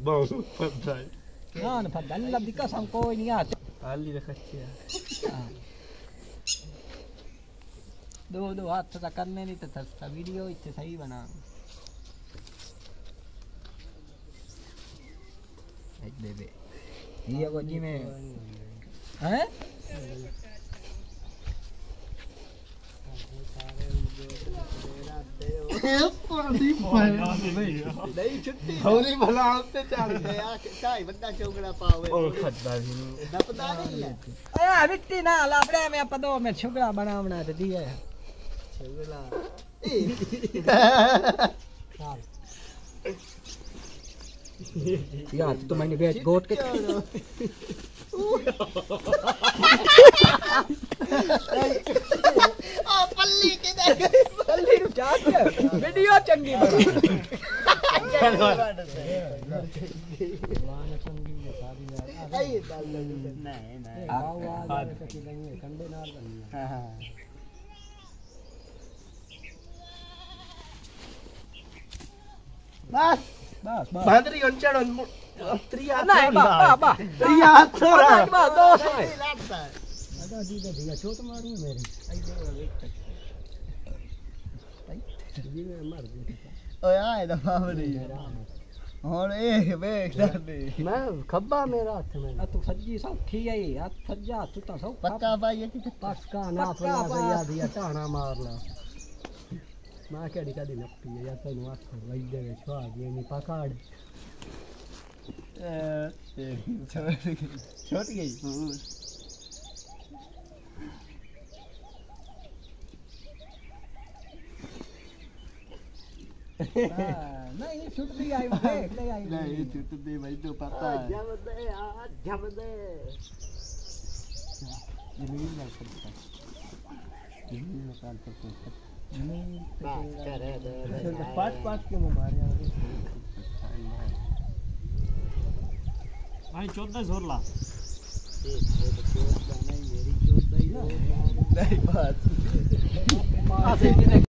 Mau pandai. Nah, padahal lebih ka sangko ini ya. Ali dah kecil. दो हाथ से करने नहीं तो वीडियो इतने सही बना एक बेबे ये वो जी में हैं नहीं छुट्टी होली भला होते चल गया काय बंदा चौकड़ा पावे और खड्डा भी पता नहीं है अरे मिट्टी ना लापड़े में अपन दो में छुगड़ा बनावना तो दिया है छुगड़ा यार तो मैंने बेच गोट के ओ पल्ली के देख पल्ली नु चाट वीडियो चंगी बना नहीं नहीं आवाज कटी नहीं कंडे नाल बनी हां बस बस भादरी अंचड़ त्रिया नहीं बा त्रिया थोड़ा बस दो है अदा जी दिया छोट मारू मेरी जी में मर गई ओए आए दफा बड़ी और ए देख दे मैं खब्बा मेरा हाथ में तू सज्जी सौखी है हाथ सज्जा तू तो सौ पक्का भाई ये पक्का ना पला दिया दिया टाना मारना मां केड़ी कदी नपी है या तैनू हाथ लई दे छवा दी नी पकड़ छोट गई नहीं छुट दी आई देख ले आई नहीं छुट दे भाई तो पता है जम दे जमीन में सकता जमीन में काल पर नहीं करे दे पांच के मारे भाई 14 जोर ला नहीं मेरी 14 ही नहीं बात